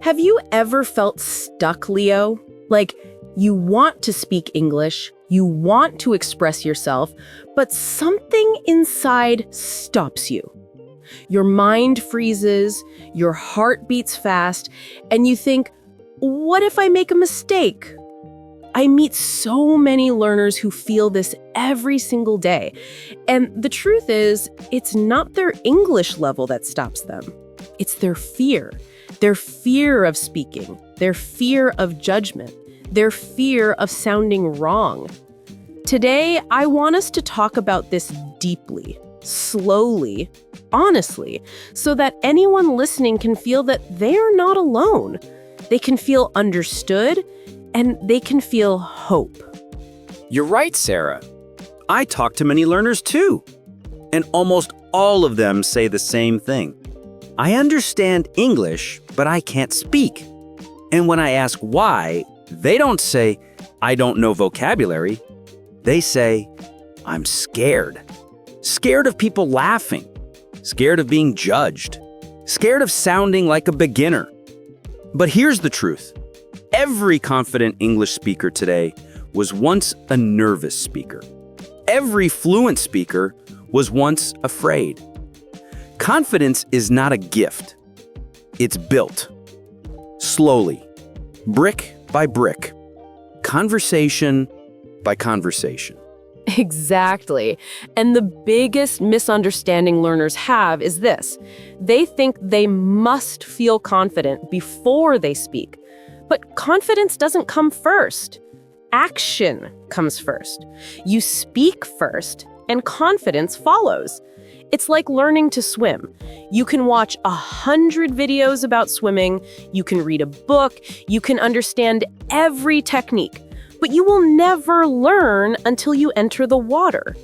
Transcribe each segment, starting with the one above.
Have you ever felt stuck, Leo? Like, you want to speak English, you want to express yourself, but something inside stops you. Your mind freezes, your heart beats fast, and you think, what if I make a mistake? I meet so many learners who feel this every single day. And the truth is, it's not their English level that stops them. It's their fear of speaking, their fear of judgment, their fear of sounding wrong. Today, I want us to talk about this deeply, slowly, honestly, so that anyone listening can feel that they are not alone. They can feel understood, and they can feel hope. You're right, Sarah. I talk to many learners too, and almost all of them say the same thing. I understand English, but I can't speak. And when I ask why, they don't say, I don't know vocabulary. They say, I'm scared. Scared of people laughing. Scared of being judged. Scared of sounding like a beginner. But here's the truth. Every confident English speaker today was once a nervous speaker. Every fluent speaker was once afraid. Confidence is not a gift. It's built. Slowly. Brick by brick. Conversation by conversation. Exactly. And the biggest misunderstanding learners have is this. They think they must feel confident before they speak. But confidence doesn't come first. Action comes first. You speak first, and confidence follows. It's like learning to swim. You can watch 100 videos about swimming, you can read a book, you can understand every technique, but you will never learn until you enter the water.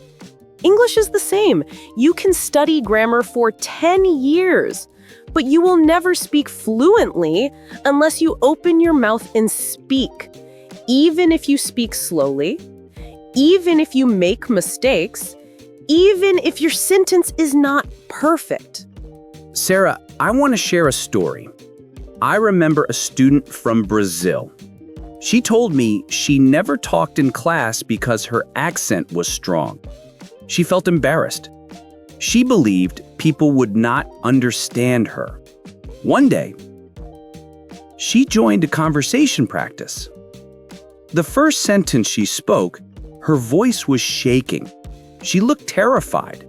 English is the same. You can study grammar for 10 years, but you will never speak fluently unless you open your mouth and speak. Even if you speak slowly, even if you make mistakes, even if your sentence is not perfect. Sarah, I want to share a story. I remember a student from Brazil. She told me she never talked in class because her accent was strong. She felt embarrassed. She believed people would not understand her. One day, she joined a conversation practice. The first sentence she spoke, her voice was shaking. She looked terrified.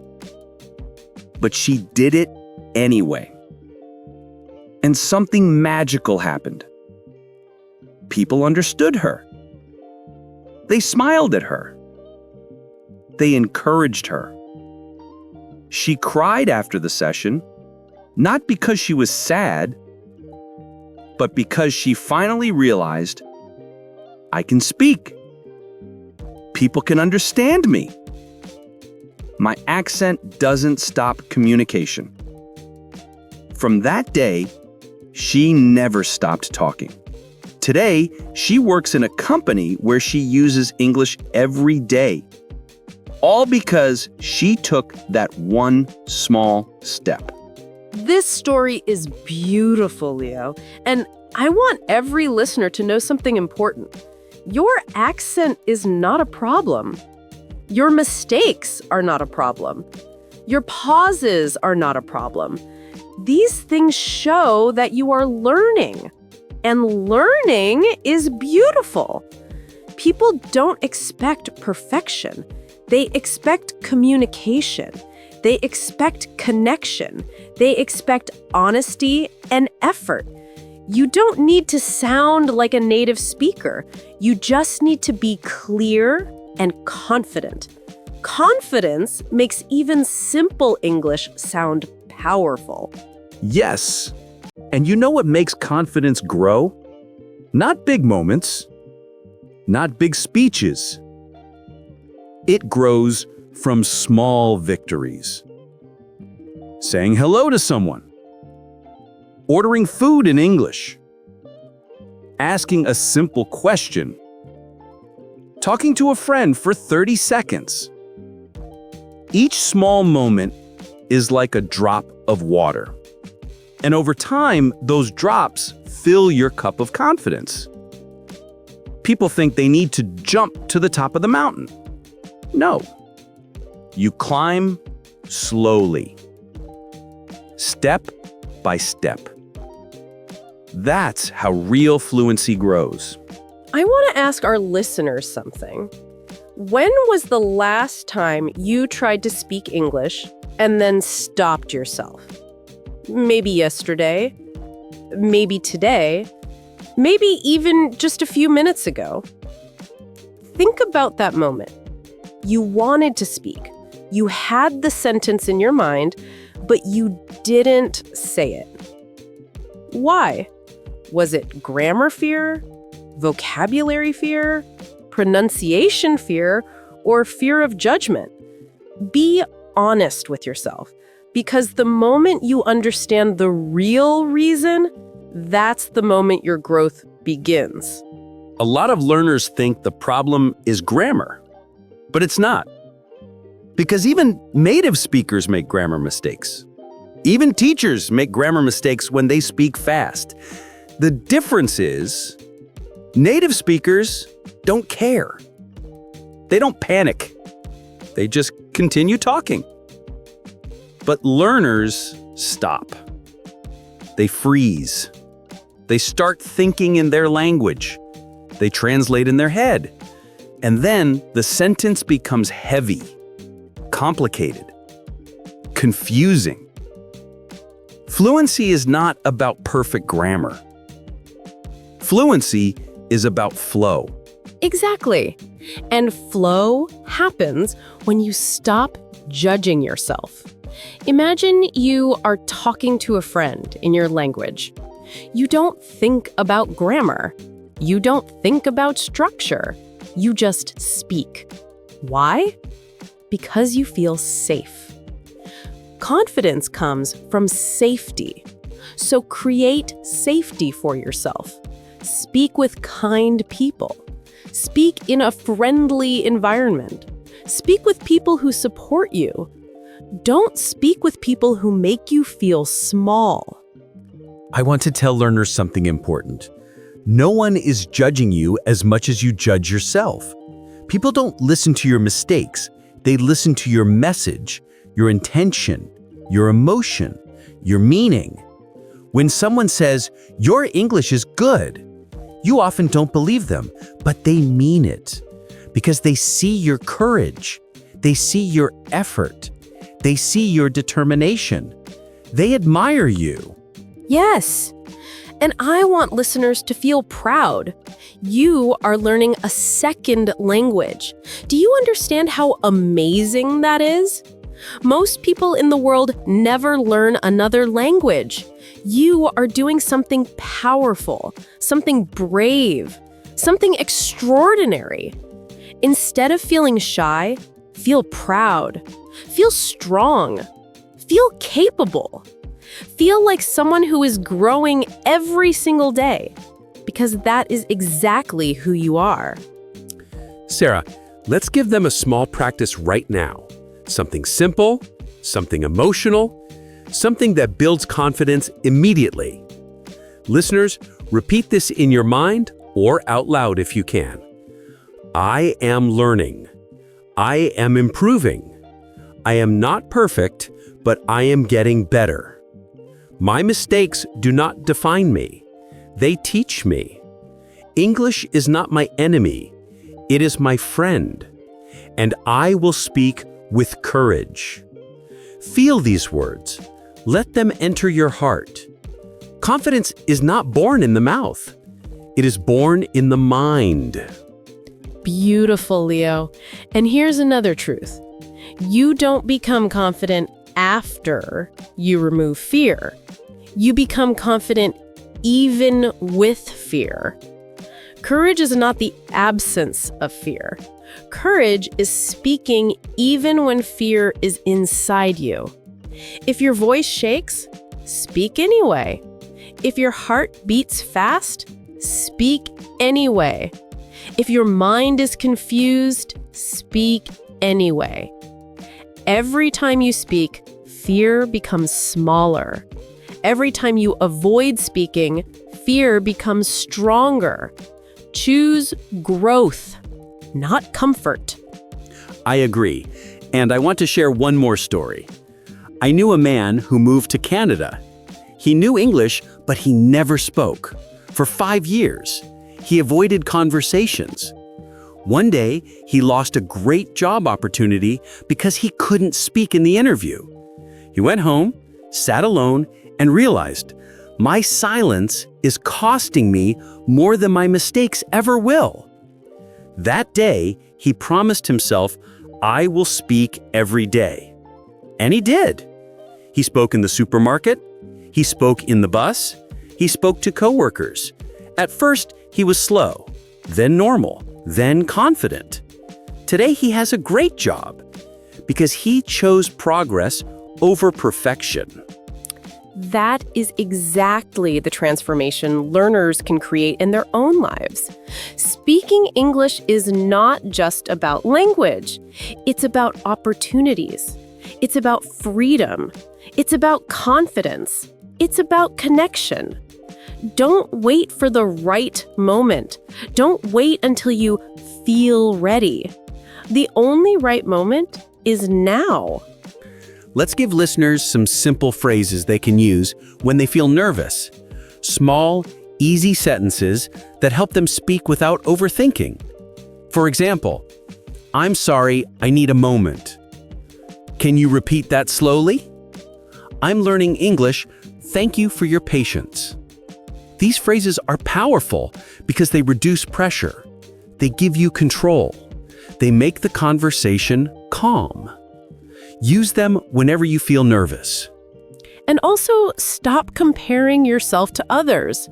But she did it anyway. And something magical happened. People understood her. They smiled at her. They encouraged her. She cried after the session, not because she was sad, but because she finally realized, I can speak. People can understand me. My accent doesn't stop communication. From that day, she never stopped talking. Today, she works in a company where she uses English every day. All because she took that one small step. This story is beautiful, Leo, and I want every listener to know something important. Your accent is not a problem. Your mistakes are not a problem. Your pauses are not a problem. These things show that you are learning, and learning is beautiful. People don't expect perfection. They expect communication. They expect connection. They expect honesty and effort. You don't need to sound like a native speaker. You just need to be clear and confident. Confidence makes even simple English sound powerful. Yes. And you know what makes confidence grow? Not big moments, not big speeches. It grows from small victories. Saying hello to someone. Ordering food in English. Asking a simple question. Talking to a friend for 30 seconds. Each small moment is like a drop of water. And over time, those drops fill your cup of confidence. People think they need to jump to the top of the mountain. No. You climb slowly, step by step. That's how real fluency grows. I want to ask our listeners something. When was the last time you tried to speak English and then stopped yourself? Maybe yesterday, maybe today, maybe even just a few minutes ago. Think about that moment. You wanted to speak. You had the sentence in your mind, but you didn't say it. Why? Was it grammar fear, vocabulary fear, pronunciation fear, or fear of judgment? Be honest with yourself, because the moment you understand the real reason, that's the moment your growth begins. A lot of learners think the problem is grammar, but it's not. Because even native speakers make grammar mistakes. Even teachers make grammar mistakes when they speak fast. The difference is, native speakers don't care. They don't panic. They just continue talking. But learners stop. They freeze. They start thinking in their language. They translate in their head. And then the sentence becomes heavy, complicated, confusing. Fluency is not about perfect grammar. Fluency is about flow. Exactly. And flow happens when you stop judging yourself. Imagine you are talking to a friend in your language. You don't think about grammar. You don't think about structure. You just speak. Why? Because you feel safe. Confidence comes from safety. So create safety for yourself. Speak with kind people. Speak in a friendly environment. Speak with people who support you. Don't speak with people who make you feel small. I want to tell learners something important. No one is judging you as much as you judge yourself. People don't listen to your mistakes. They listen to your message, your intention, your emotion, your meaning. When someone says, "Your English is good," you often don't believe them, but they mean it. Because they see your courage. They see your effort. They see your determination. They admire you. Yes. And I want listeners to feel proud. You are learning a second language. Do you understand how amazing that is? Most people in the world never learn another language. You are doing something powerful, something brave, something extraordinary. Instead of feeling shy, feel proud, feel strong, feel capable. Feel like someone who is growing every single day, because that is exactly who you are. Sara, let's give them a small practice right now. Something simple, something emotional, something that builds confidence immediately. Listeners, repeat this in your mind or out loud if you can. I am learning. I am improving. I am not perfect, but I am getting better. My mistakes do not define me. They teach me. English is not my enemy. It is my friend. And I will speak with courage. Feel these words. Let them enter your heart. Confidence is not born in the mouth. It is born in the mind. Beautiful, Leo. And here's another truth. You don't become confident after you remove fear. You become confident even with fear. Courage is not the absence of fear. Courage is speaking even when fear is inside you. If your voice shakes, speak anyway. If your heart beats fast, speak anyway. If your mind is confused, speak anyway. Every time you speak, fear becomes smaller. Every time you avoid speaking, fear becomes stronger. Choose growth, not comfort. I agree, and I want to share one more story. I knew a man who moved to Canada. He knew English, but he never spoke. For 5 years, he avoided conversations. One day, he lost a great job opportunity because he couldn't speak in the interview. He went home, sat alone, and realized, my silence is costing me more than my mistakes ever will. That day, he promised himself, I will speak every day. And he did. He spoke in the supermarket. He spoke in the bus. He spoke to coworkers. At first, he was slow, then normal, then confident. Today, he has a great job because he chose progress over perfection. That is exactly the transformation learners can create in their own lives. Speaking English is not just about language. It's about opportunities. It's about freedom. It's about confidence. It's about connection. Don't wait for the right moment. Don't wait until you feel ready. The only right moment is now. Let's give listeners some simple phrases they can use when they feel nervous. Small, easy sentences that help them speak without overthinking. For example, I'm sorry, I need a moment. Can you repeat that slowly? I'm learning English. Thank you for your patience. These phrases are powerful because they reduce pressure. They give you control. They make the conversation calm. Use them whenever you feel nervous. And also, stop comparing yourself to others.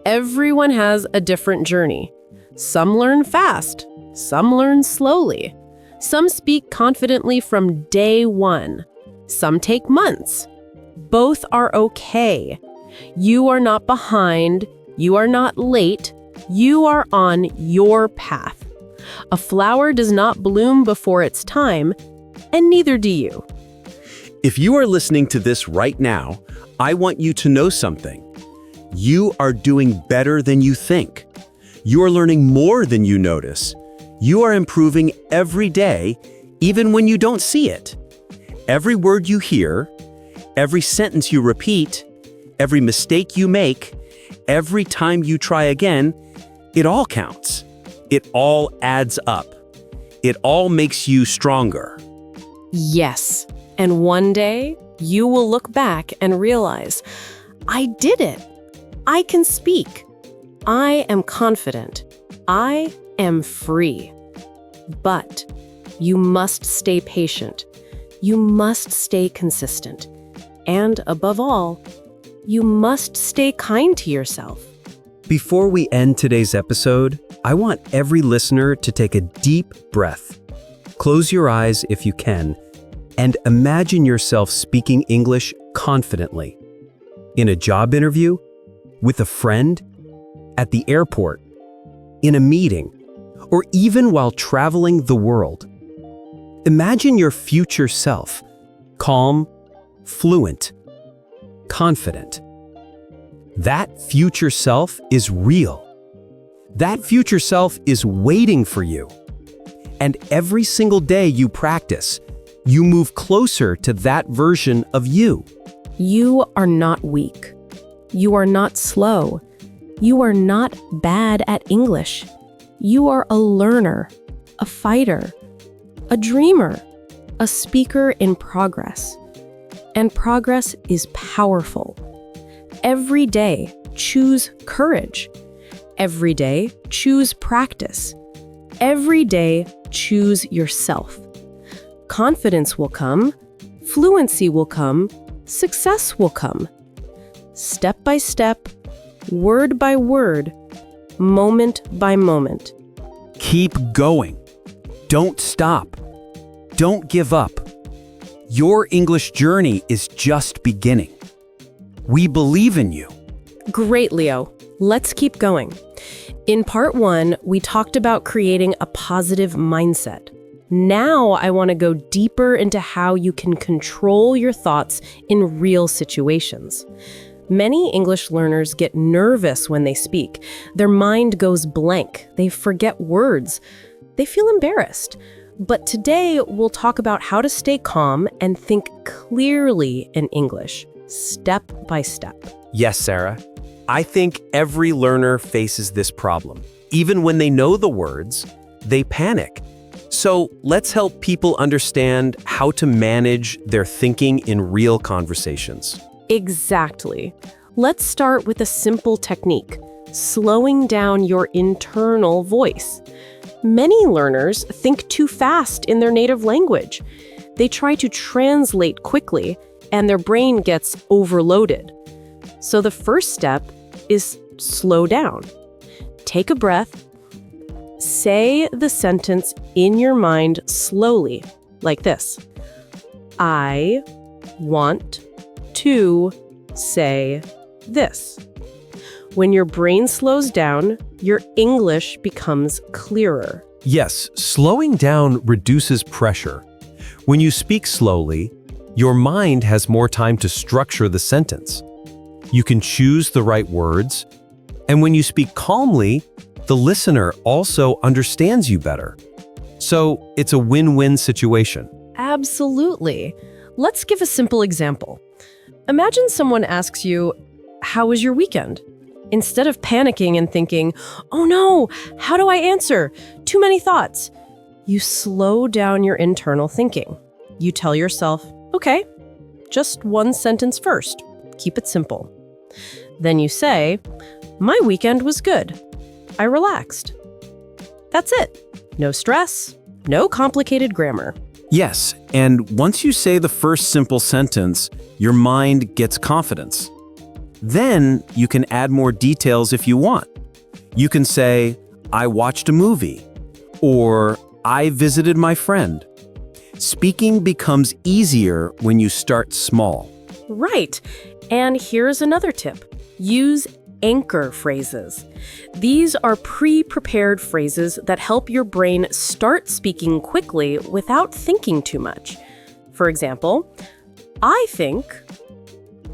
Everyone has a different journey. Some learn fast, some learn slowly. Some speak confidently from day one. Some take months. Both are okay. You are not behind. You are not late. You are on your path. A flower does not bloom before its time, and neither do you. If you are listening to this right now, I want you to know something. You are doing better than you think. You are learning more than you notice. You are improving every day, even when you don't see it. Every word you hear, every sentence you repeat, every mistake you make, every time you try again, it all counts. It all adds up. It all makes you stronger. Yes, and one day you will look back and realize, I did it. I can speak. I am confident. I am free. But you must stay patient. You must stay consistent. And above all, you must stay kind to yourself. Before we end today's episode, I want every listener to take a deep breath. Close your eyes if you can, and imagine yourself speaking English confidently. In a job interview, with a friend, at the airport, in a meeting, or even while traveling the world. Imagine your future self, calm, fluent, confident. That future self is real. That future self is waiting for you. And every single day you practice, you move closer to that version of you. You are not weak. You are not slow. You are not bad at English. You are a learner, a fighter, a dreamer, a speaker in progress. And progress is powerful. Every day, choose courage. Every day, choose practice. Every day, choose yourself. Confidence will come, fluency will come, success will come. Step by step, word by word, moment by moment. Keep going. Don't stop. Don't give up. Your English journey is just beginning. We believe in you. Great, Leo. Let's keep going. In part 1, we talked about creating a positive mindset. Now I want to go deeper into how you can control your thoughts in real situations. Many English learners get nervous when they speak. Their mind goes blank. They forget words. They feel embarrassed. But today, we'll talk about how to stay calm and think clearly in English, step by step. Yes, Sarah. I think every learner faces this problem. Even when they know the words, they panic. So let's help people understand how to manage their thinking in real conversations. Exactly. Let's start with a simple technique, slowing down your internal voice. Many learners think too fast in their native language. They try to translate quickly, and their brain gets overloaded. So the first step is slow down. Take a breath. Say the sentence in your mind slowly, like this. I want to say this. When your brain slows down, your English becomes clearer. Yes, slowing down reduces pressure. When you speak slowly, your mind has more time to structure the sentence. You can choose the right words, and when you speak calmly, the listener also understands you better. So it's a win-win situation. Absolutely. Let's give a simple example. Imagine someone asks you, "How was your weekend?" Instead of panicking and thinking, "Oh no, how do I answer? Too many thoughts." You slow down your internal thinking. You tell yourself, "Okay, just one sentence first. Keep it simple." Then you say, "My weekend was good. I relaxed." That's it. No stress, no complicated grammar. Yes, and once you say the first simple sentence, your mind gets confidence. Then you can add more details if you want. You can say, "I watched a movie," or "I visited my friend." Speaking becomes easier when you start small. Right. And here's another tip. Use anchor phrases. These are pre-prepared phrases that help your brain start speaking quickly without thinking too much. For example, I think,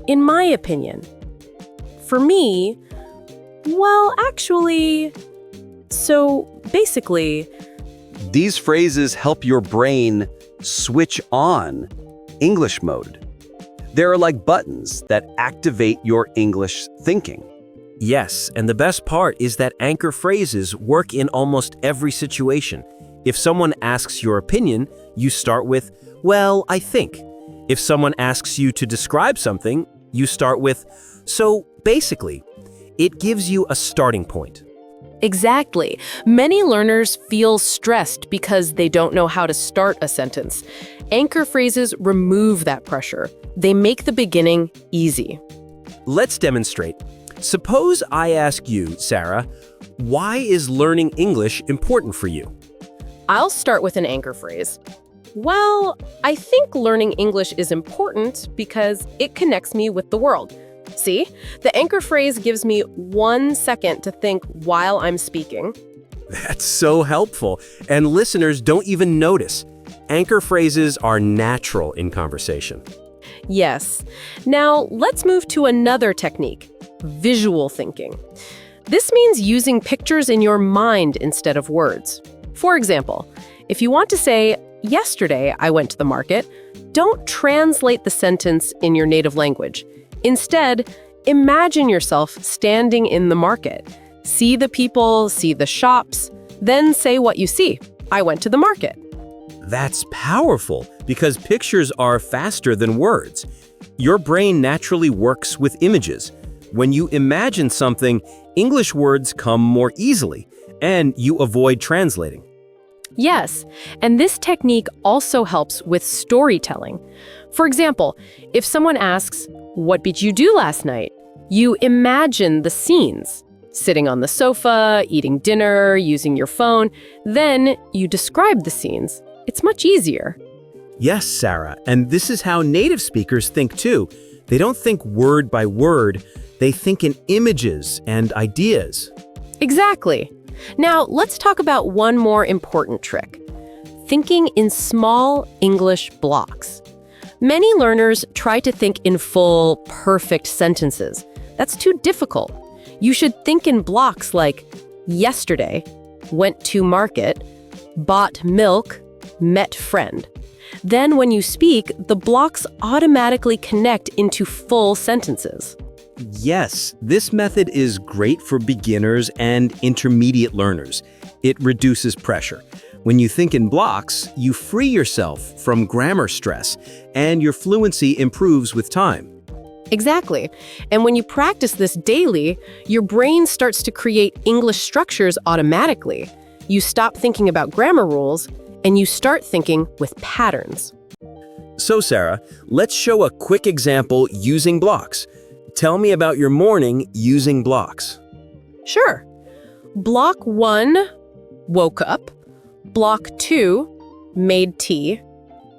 in my opinion. For me, well, actually, so basically. These phrases help your brain switch on English mode. They're like buttons that activate your English thinking. Yes, and the best part is that anchor phrases work in almost every situation. If someone asks your opinion, you start with, "Well, I think." If someone asks you to describe something, you start with, "So basically." It gives you a starting point. Exactly. Many learners feel stressed because they don't know how to start a sentence. Anchor phrases remove that pressure. They make the beginning easy. Let's demonstrate. Suppose I ask you, Sarah, why is learning English important for you? I'll start with an anchor phrase. Well, I think learning English is important because it connects me with the world. See? The anchor phrase gives me 1 second to think while I'm speaking. That's so helpful, and listeners don't even notice. Anchor phrases are natural in conversation. Yes. Now, let's move to another technique, visual thinking. This means using pictures in your mind instead of words. For example, if you want to say, "Yesterday I went to the market," don't translate the sentence in your native language. Instead, imagine yourself standing in the market. See the people, see the shops, then say what you see. "I went to the market." That's powerful because pictures are faster than words. Your brain naturally works with images. When you imagine something, English words come more easily, and you avoid translating. Yes, and this technique also helps with storytelling. For example, if someone asks, "What did you do last night?" you imagine the scenes. Sitting on the sofa, eating dinner, using your phone. Then you describe the scenes. It's much easier. Yes, Sarah, and this is how native speakers think too. They don't think word by word, they think in images and ideas. Exactly. Now, let's talk about one more important trick. thinking in small English blocks. Many learners try to think in full, perfect sentences. That's too difficult. You should think in blocks like yesterday, went to market, bought milk, met friend. Then when you speak, the blocks automatically connect into full sentences. Yes, this method is great for beginners and intermediate learners. It reduces pressure. When you think in blocks, you free yourself from grammar stress, and your fluency improves with time. Exactly. And when you practice this daily, your brain starts to create English structures automatically. You stop thinking about grammar rules, and you start thinking with patterns. So Sarah, let's show a quick example using blocks. Tell me about your morning using blocks. Sure. Block 1, woke up. Block 2, made tea.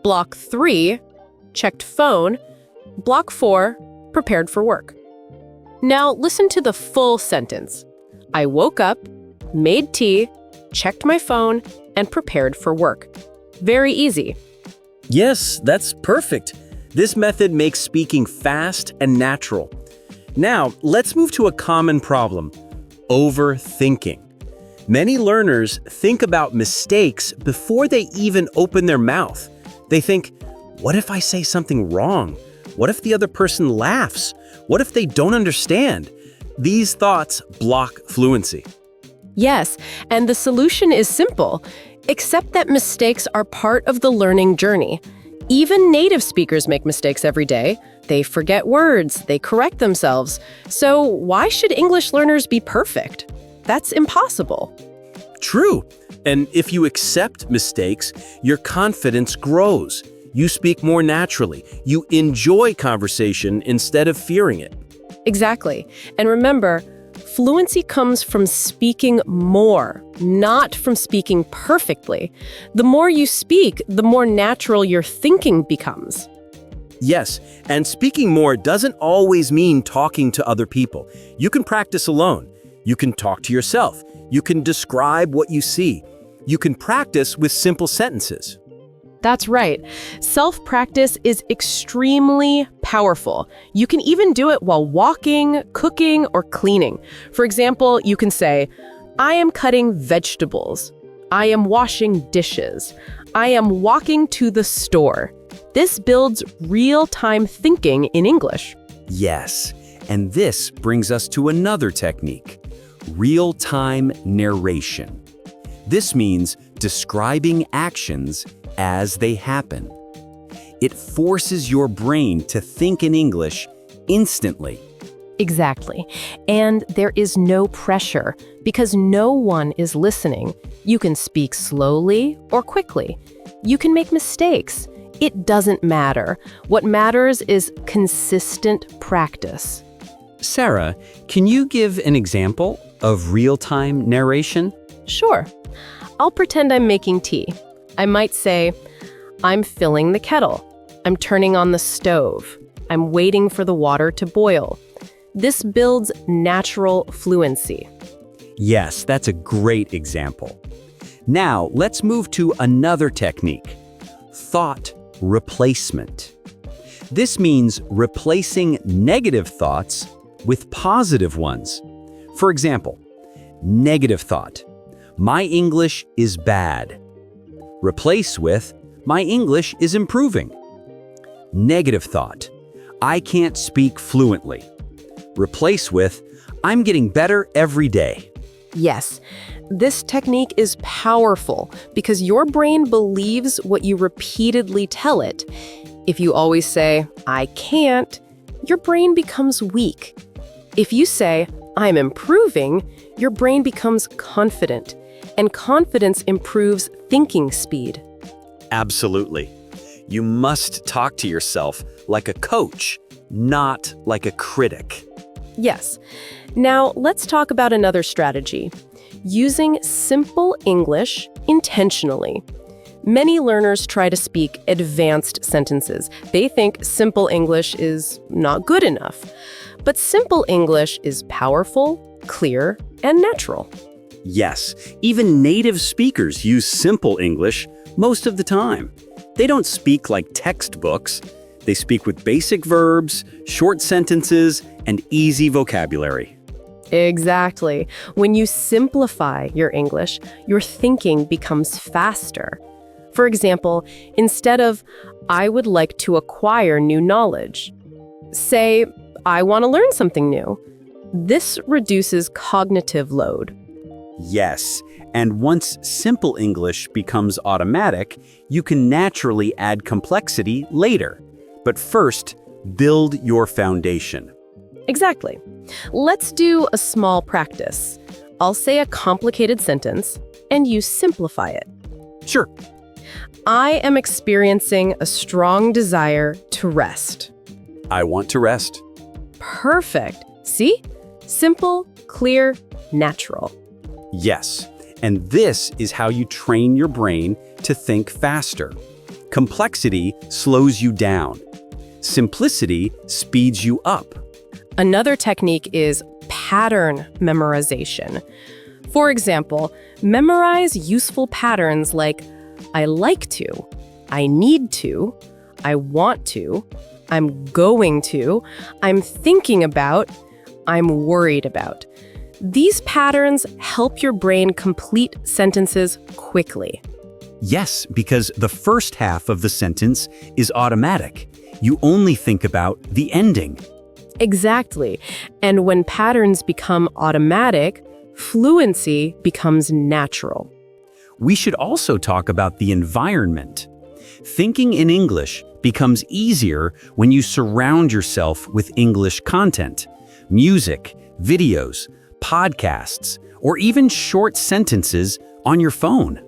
Block 3, checked phone. Block 4, prepared for work. Now listen to the full sentence. I woke up, made tea, checked my phone, and prepared for work. Very easy. Yes, that's perfect. This method makes speaking fast and natural. Now, let's move to a common problem: overthinking. Many learners think about mistakes before they even open their mouth. They think, what if I say something wrong? What if the other person laughs? What if they don't understand? These thoughts block fluency. Yes, and the solution is simple. Accept that mistakes are part of the learning journey. Even native speakers make mistakes every day. They forget words, they correct themselves. So why should English learners be perfect? That's impossible. True. And if you accept mistakes, your confidence grows. You speak more naturally. You enjoy conversation instead of fearing it. Exactly. And remember, fluency comes from speaking more, not from speaking perfectly. The more you speak, the more natural your thinking becomes. Yes, and speaking more doesn't always mean talking to other people. You can practice alone. You can talk to yourself. You can describe what you see. You can practice with simple sentences. That's right. Self-practice is extremely powerful. You can even do it while walking, cooking, or cleaning. For example, you can say, I am cutting vegetables. I am washing dishes. I am walking to the store. This builds real-time thinking in English. Yes, and this brings us to another technique: real-time narration. This means describing actions as they happen. It forces your brain to think in English instantly. Exactly. And there is no pressure because no one is listening. You can speak slowly or quickly. You can make mistakes. It doesn't matter. What matters is consistent practice. Sarah, can you give an example of real-time narration? Sure. I'll pretend I'm making tea. I might say, I'm filling the kettle. I'm turning on the stove. I'm waiting for the water to boil. This builds natural fluency. Yes, that's a great example. Now, let's move to another technique: thought replacement. This means replacing negative thoughts with positive ones. For example, negative thought: my English is bad. Replace with, my English is improving. Negative thought: I can't speak fluently. Replace with, I'm getting better every day. Yes, this technique is powerful because your brain believes what you repeatedly tell it. If you always say, I can't, your brain becomes weak. If you say, I'm improving, your brain becomes confident, and confidence improves thinking speed. Absolutely. You must talk to yourself like a coach, not like a critic. Yes. Now, let's talk about another strategy: using simple English intentionally. Many learners try to speak advanced sentences. They think simple English is not good enough. But simple English is powerful, clear, and natural. Yes, even native speakers use simple English, most of the time. They don't speak like textbooks. They speak with basic verbs, short sentences, and easy vocabulary. Exactly. When you simplify your English, your thinking becomes faster. For example, instead of, I would like to acquire new knowledge, say, I want to learn something new. This reduces cognitive load. Yes, and once simple English becomes automatic, you can naturally add complexity later. But first, build your foundation. Exactly. Let's do a small practice. I'll say a complicated sentence, and you simplify it. Sure. I am experiencing a strong desire to rest. I want to rest. Perfect. See? Simple, clear, natural. Yes, and this is how you train your brain to think faster. Complexity slows you down. Simplicity speeds you up. Another technique is pattern memorization. For example, memorize useful patterns like I like to, I need to, I want to, I'm going to, I'm thinking about, I'm worried about. These patterns help your brain complete sentences quickly. Yes, because the first half of the sentence is automatic. You only think about the ending. Exactly. And when patterns become automatic, fluency becomes natural. We should also talk about the environment. Thinking in English becomes easier when you surround yourself with English content, music, videos, podcasts, or even short sentences on your phone.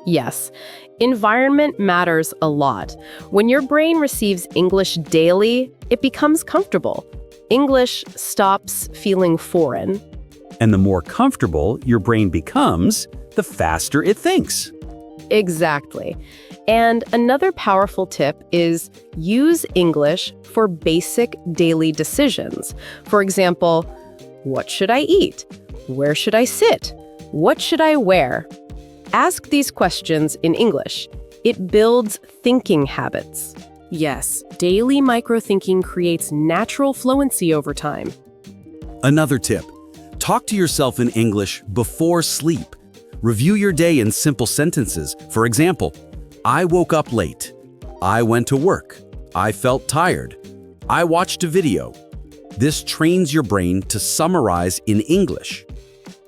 Yes, environment matters a lot. When your brain receives English daily, it becomes comfortable. English stops feeling foreign. And the more comfortable your brain becomes, the faster it thinks. Exactly. And another powerful tip is use English for basic daily decisions. For example, what should I eat? Where should I sit? What should I wear? Ask these questions in English. It builds thinking habits. Yes, daily micro-thinking creates natural fluency over time. Another tip, talk to yourself in English before sleep. Review your day in simple sentences. For example, I woke up late. I went to work. I felt tired. I watched a video. This trains your brain to summarize in English.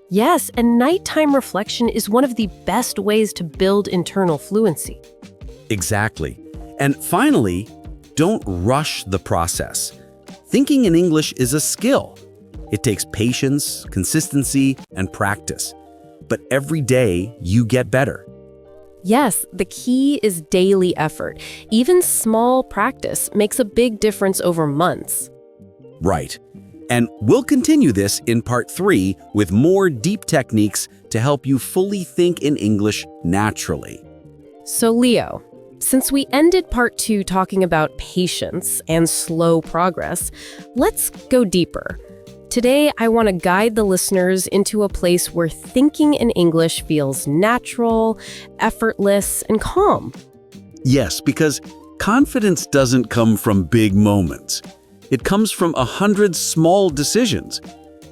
Yes, and nighttime reflection is one of the best ways to build internal fluency. Exactly. And finally, don't rush the process. Thinking in English is a skill. It takes patience, consistency, and practice. But every day, you get better. Yes, the key is daily effort. Even small practice makes a big difference over months. Right. And we'll continue this in part 3 with more deep techniques to help you fully think in English naturally. So Leo, since we ended part 2 talking about patience and slow progress, let's go deeper. Today, I want to guide the listeners into a place where thinking in English feels natural, effortless, and calm. Yes, because confidence doesn't come from big moments. It comes from 100 small decisions.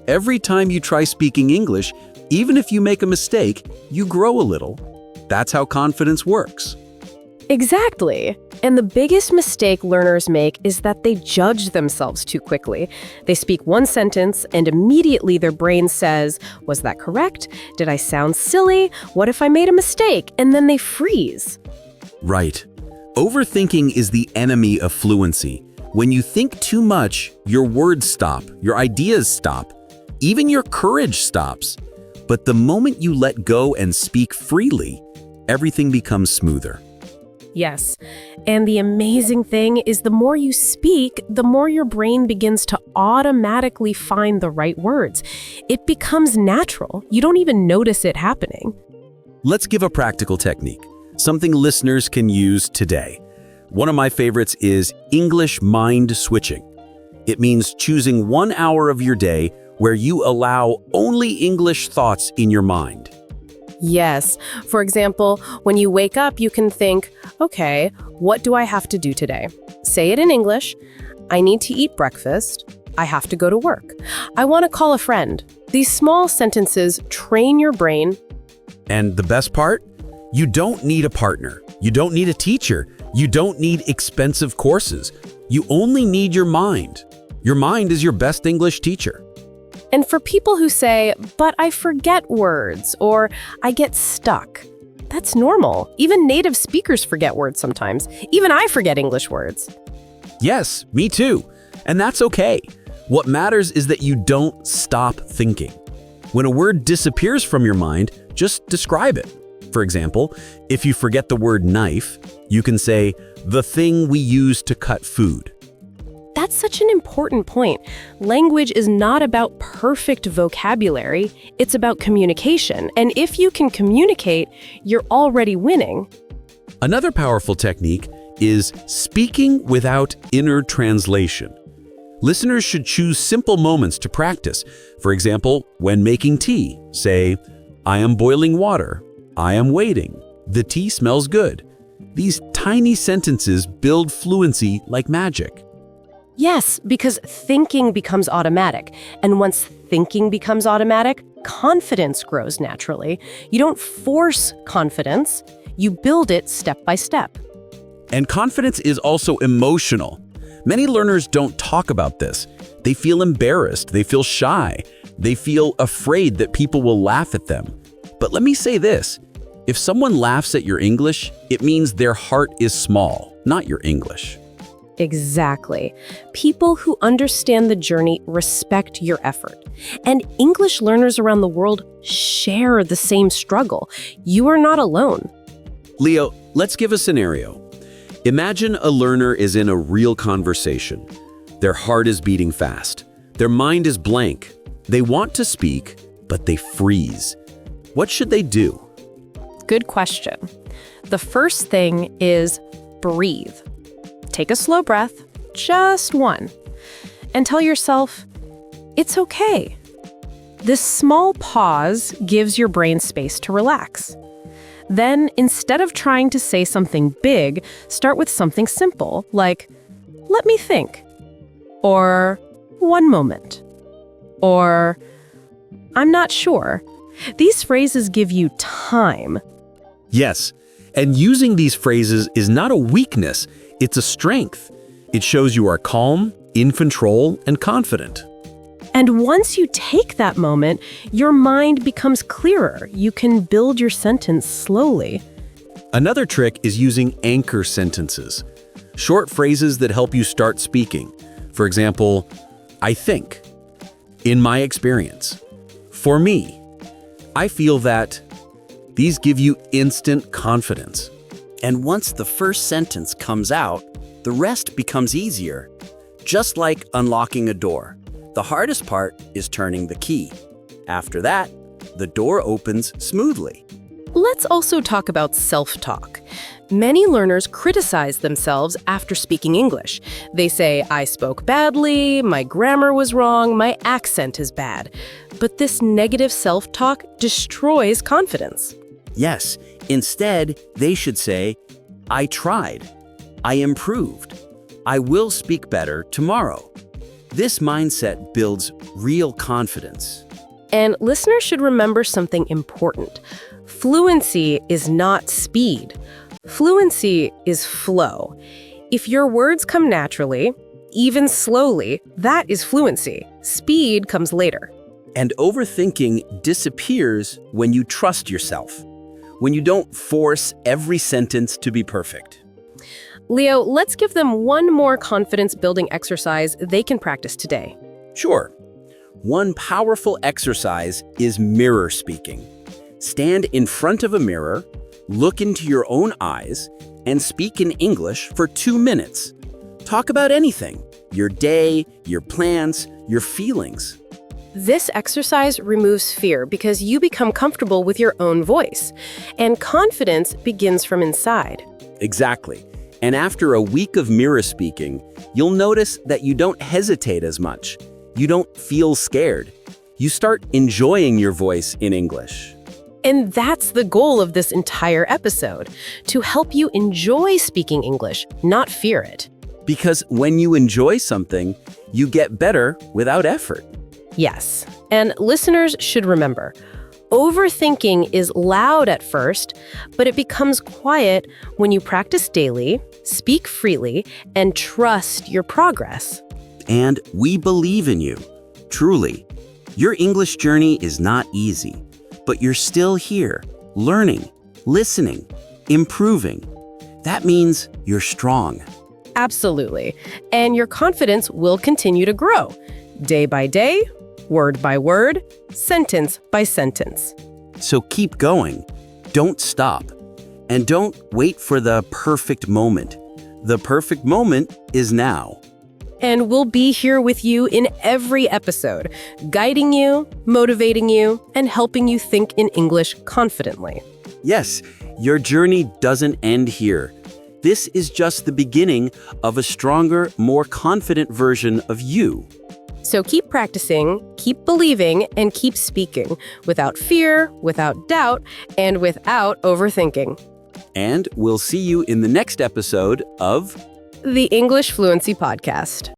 Every time you try speaking English, even if you make a mistake, you grow a little. That's how confidence works. Exactly. And the biggest mistake learners make is that they judge themselves too quickly. They speak one sentence and immediately their brain says, was that correct? Did I sound silly? What if I made a mistake? And then they freeze. Right. Overthinking is the enemy of fluency. When you think too much, your words stop, your ideas stop, even your courage stops. But the moment you let go and speak freely, everything becomes smoother. Yes. And the amazing thing is the more you speak, the more your brain begins to automatically find the right words. It becomes natural. You don't even notice it happening. Let's give a practical technique, something listeners can use today. One of my favorites is English mind switching. It means choosing 1 hour of your day where you allow only English thoughts in your mind. Yes. For example, when you wake up, you can think, okay, what do I have to do today? Say it in English. I need to eat breakfast. I have to go to work. I want to call a friend. These small sentences train your brain. And the best part? You don't need a partner. You don't need a teacher. You don't need expensive courses. You only need your mind. Your mind is your best English teacher. And for people who say, but I forget words or I get stuck, that's normal. Even native speakers forget words sometimes. Even I forget English words. Yes, me too. And that's okay. What matters is that you don't stop thinking. When a word disappears from your mind, just describe it. For example, if you forget the word knife, you can say, the thing we use to cut food. That's such an important point. Language is not about perfect vocabulary, it's about communication. And if you can communicate, you're already winning. Another powerful technique is speaking without inner translation. Listeners should choose simple moments to practice. For example, when making tea, say, I am boiling water. I am waiting. The tea smells good. These tiny sentences build fluency like magic. Yes, because thinking becomes automatic. And once thinking becomes automatic, confidence grows naturally. You don't force confidence, you build it step by step. And confidence is also emotional. Many learners don't talk about this. They feel embarrassed, they feel shy, they feel afraid that people will laugh at them. But let me say this, if someone laughs at your English, it means their heart is small, not your English. Exactly. People who understand the journey respect your effort. And English learners around the world share the same struggle. You are not alone. Leo, let's give a scenario. Imagine a learner is in a real conversation. Their heart is beating fast. Their mind is blank. They want to speak, but they freeze. What should they do? Good question. The first thing is breathe. Take a slow breath, just one, and tell yourself, it's okay. This small pause gives your brain space to relax. Then, instead of trying to say something big, start with something simple, like, let me think, or one moment, or I'm not sure. These phrases give you time. Yes, and using these phrases is not a weakness, it's a strength. It shows you are calm, in control, and confident. And once you take that moment, your mind becomes clearer. You can build your sentence slowly. Another trick is using anchor sentences, short phrases that help you start speaking. For example, I think, in my experience, for me, I feel that. These give you instant confidence. And once the first sentence comes out, the rest becomes easier. Just like unlocking a door. The hardest part is turning the key. After that, the door opens smoothly. Let's also talk about self-talk. Many learners criticize themselves after speaking English. They say, I spoke badly, my grammar was wrong, my accent is bad. But this negative self-talk destroys confidence. Yes, instead, they should say, I tried, I improved, I will speak better tomorrow. This mindset builds real confidence. And listeners should remember something important. Fluency is not speed. Fluency is flow. If your words come naturally, even slowly, that is fluency. Speed comes later. And overthinking disappears when you trust yourself, when you don't force every sentence to be perfect. Leo, let's give them one more confidence-building exercise they can practice today. Sure. One powerful exercise is mirror speaking. Stand in front of a mirror, look into your own eyes, and speak in English for 2 minutes. Talk about anything, your day, your plans, your feelings. This exercise removes fear because you become comfortable with your own voice, and confidence begins from inside. Exactly. And after a week of mirror speaking, you'll notice that you don't hesitate as much. You don't feel scared. You start enjoying your voice in English. And that's the goal of this entire episode, to help you enjoy speaking English, not fear it. Because when you enjoy something, you get better without effort. Yes, and listeners should remember, overthinking is loud at first, but it becomes quiet when you practice daily, speak freely, and trust your progress. And we believe in you, truly. Your English journey is not easy, but you're still here, learning, listening, improving. That means you're strong. Absolutely. And your confidence will continue to grow, day by day, word by word, sentence by sentence. So keep going. Don't stop. And don't wait for the perfect moment. The perfect moment is now. And we'll be here with you in every episode, guiding you, motivating you, and helping you think in English confidently. Yes, your journey doesn't end here. This is just the beginning of a stronger, more confident version of you. So keep practicing, keep believing, and keep speaking without fear, without doubt, and without overthinking. And we'll see you in the next episode of The English Fluency Podcast.